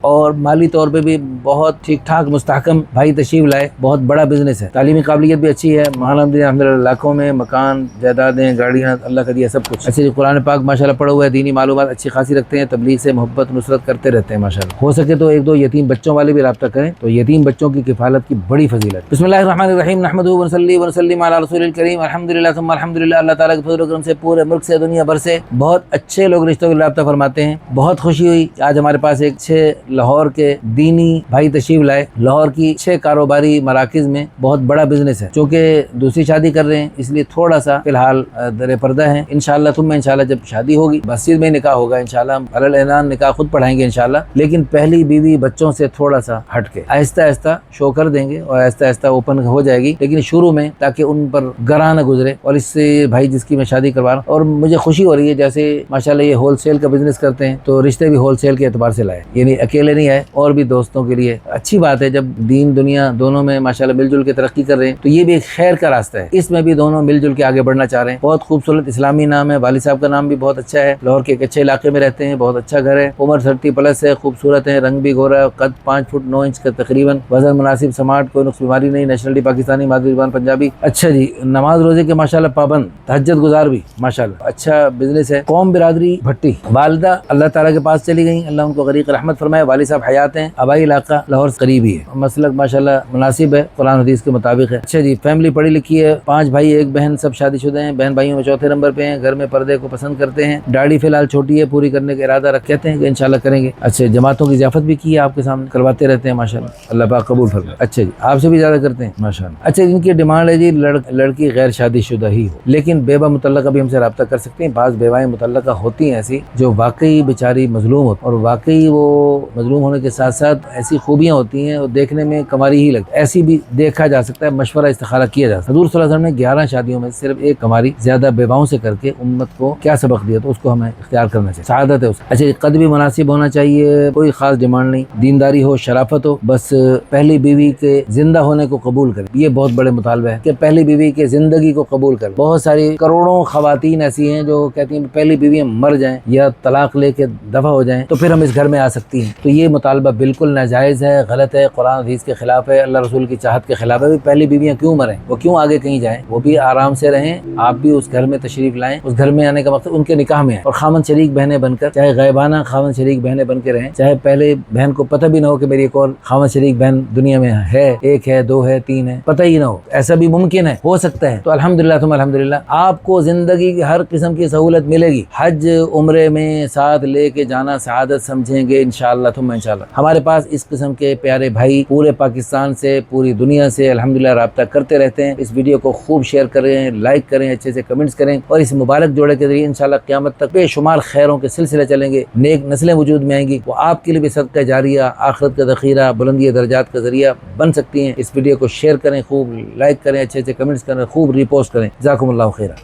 اور مالی طور پہ بھی بہت ٹھیک ٹھاک مستحکم بھائی تشریف لائے. بہت بڑا بزنس ہے, تعلیمی قابلیت بھی اچھی ہے, الحمدللہ علاقوں میں مکان جائیدادیں گاڑیاں اللہ کا دیا سب کچھ. اچھے قرآن پاک ماشاءاللہ پڑھا ہوا ہے, دینی معلومات اچھی خاصی رکھتے ہیں, تبلیغ سے محبت نصرت کرتے رہتے ہیں ماشاءاللہ. ہو سکے تو ایک دو یتیم بچوں والے بھی رابطہ کریں, تو یتیم بچوں کی کفالت کی بڑی فضیلت. بسم اللہ الرحمن الرحیم, نحمدہ ونصلی ونسلم علی رسول الکریم, الحمدللہ ثم الحمدللہ. اللہ تعالیٰ کے فضل و کرم سے پورے ملک سے دنیا بھر سے بہت اچھے لوگ رشتوں کا رابطہ فرماتے ہیں. بہت خوشی ہوئی آج ہمارے پاس ایک اچھے لاہور کے دینی بھائی تشریف لائے. لاہور کی 6 کاروباری مراکز میں بہت بڑا بزنس ہے. چونکہ دوسری شادی کر رہے ہیں اس لیے تھوڑا سا فی الحال در پردہ ہیں. انشاءاللہ انشاءاللہ جب شادی ہوگی مسجد میں نکاح ہوگا, انشاءاللہ ہم علی الاعلان نکاح خود پڑھائیں گے انشاءاللہ. لیکن پہلی بیوی بچوں سے تھوڑا سا ہٹ کے آہستہ آہستہ شو کر دیں گے اور آہستہ آہستہ اوپن ہو جائے گی, لیکن شروع میں تاکہ ان پر گراں نہ گزرے. اور اس سے بھائی جس کی میں شادی کروا رہا ہوں, اور مجھے خوشی ہو رہی ہے جیسے ماشاءاللہ یہ ہول سیل کا بزنس کرتے ہیں, تو رشتے بھی ہول سیل کے اعتبار سے لائے, یعنی اکیلے نہیں آئے, اور بھی دوستوں کے لیے. اچھی بات ہے جب دین دنیا دونوں میں ماشاءاللہ مل جل کے ترقی کر رہے ہیں, تو یہ بھی ایک خیر کا راستہ ہے. اس میں بھی دونوں مل جل کے آگے بڑھنا چاہ رہے ہیں. بہت خوبصورت اسلامی نام ہے, والد صاحب کا نام بھی بہت اچھا ہے. لاہور کے ایک اچھے علاقے میں رہتے ہیں, بہت اچھا گھر ہے, عمر 30+ ہے, خوبصورت ہے, رنگ بھی گورا, قد 5 فٹ 9 انچ کا تقریباً, وزن مناسب, سمارٹ, کوئی نقص بیماری نہیں, نیشنلٹی پاکستانی, مادری زبان پنجابی. اچھا جی, نماز روزے کے ماشاءاللہ پابند, تہجد گزار بھی ماشاءاللہ. اچھا بزنس ہے. قوم برادری بھٹی, والدہ اللہ تعالیٰ کے پاس چلی گئیں, اللہ ان کو غریق رحمت فرمائے. والد صاحب حیات ہیں, آبائی علاقہ لاہور قریبی ہے, مسلک ماشاءاللہ مناسب ہے, قرآن حدیث کے مطابق ہے. اچھا جی, فیملی پڑھی لکھی ہے, 5 بھائی 1 بہن, سب شادی شدہ ہیں. بہن بھائیوں میں چوتھے نمبر پہ ہیں. گھر میں پردے کو پسند کرتے ہیں. داڑھی فی الحال چھوٹی ہے, پوری کرنے کا ارادہ کہتے ہیں کہ انشاءاللہ کریں گے. اچھا, جماعتوں کی ضیافت بھی کی ہے, آپ کے سامنے کرواتے رہتے ہیں ماشاءاللہ, اللہ پاک قبول فرمائے. اچھا جی, آپ سے بھی زیادہ کرتے ہیں ماشاءاللہ. اچھا, ان کی ڈیمانڈ ہے جی لڑکی غیر شادی شدہ ہی ہو, لیکن بیوہ متعلقہ بھی ہم سے رابطہ کر سکتے ہیں. بعض بیوائیں متعلقہ ہوتی ہیں ایسی جو واقعی بیچاری مظلوم ہوتی, اور واقعی وہ مظلوم ہونے کے ساتھ ساتھ ایسی خوبیاں ہوتی ہیں اور دیکھنے میں کماری ہی لگتی ہے. ایسی بھی دیکھا جا سکتا ہے, مشورہ استخارہ کیا جا سکتا ہے. حضور صلی اللہ علیہ وسلم نے 11 شادیوں میں صرف ایک کماری زیادہ بیواؤں سے کر کے امت کو کیا سبق دیا, تو اس کو ہمیں اختیار کرنا چاہیے, سعادت ہے اس. اچھا, قد بھی مناسب ہونا چاہیے, کوئی خاص ڈیمانڈ نہیں, دینداری ہو, شرافت ہو, بس پہلی بیوی کے زندہ ہونے کو قبول کریں. یہ بہت بڑے مطالبہ ہے کہ پہلی بیوی کے زندگی کو قبول کریں. بہت ساری کروڑوں خواتین ایسی ہیں جو کہتی ہیں پہلی بیوی ہم مر جائیں یا طلاق لے کے دفع ہو جائیں تو پھر ہم اس گھر میں آ سکتی ہیں. تو یہ مطالبہ بالکل ناجائز ہے, غلط ہے, قرآن حدیث کے خلاف ہے, اللہ رسول کی چاہت کے خلاف ہے. پہلی بیویاں کیوں مریں, وہ کیوں آگے کہیں جائیں, وہ بھی آرام سے رہیں, آپ بھی اس گھر میں تشریف لائیں. اس گھر میں آنے کا مقصد ان کے نکاح میں ہے, اور خامن شریک بہنیں بن کر, چاہے غیبانہ خامن شریک بہنیں بن کے رہیں, چاہے پہلے بہن کو پتہ بھی نہ ہو کہ میری ایک اور خامن شریک بہن دنیا میں ہے, 1 ہے 2 ہے 3 ہے, پتہ ہی نہ ہو, ایسا بھی ممکن ہے, ہو سکتا ہے. تو الحمدللہ الحمدللہ آپ کو زندگی کی ہر قسم کی سہولت ملے گی. حج عمرے میں ساتھ لے کے جانا سعادت سمجھیں گے انشاءاللہ انشاءاللہ. ہمارے پاس اس قسم کے پیارے بھائی پورے پاکستان سے, پوری دنیا سے الحمدللہ رابطہ کرتے رہتے ہیں. اس ویڈیو کو خوب شیئر کریں, لائک کریں, اچھے سے کمنٹس کریں, اور اس مبارک جوڑے کے ذریعے انشاءاللہ قیامت تک بے شمار خیروں کے سلسلے چلیں گے. نیک نسلیں وجود میں آئیں گی, وہ آپ کے لیے بھی صدقہ جاریہ, آخرت کا ذخیرہ, بلندی درجات کا ذریعہ بن سکتی ہیں. اس ویڈیو کو شیئر کریں, خوب لائک کریں, اچھے سے کمنٹس کریں, خوب ری پوسٹ کریں. جزاکم اللہ خیرہ.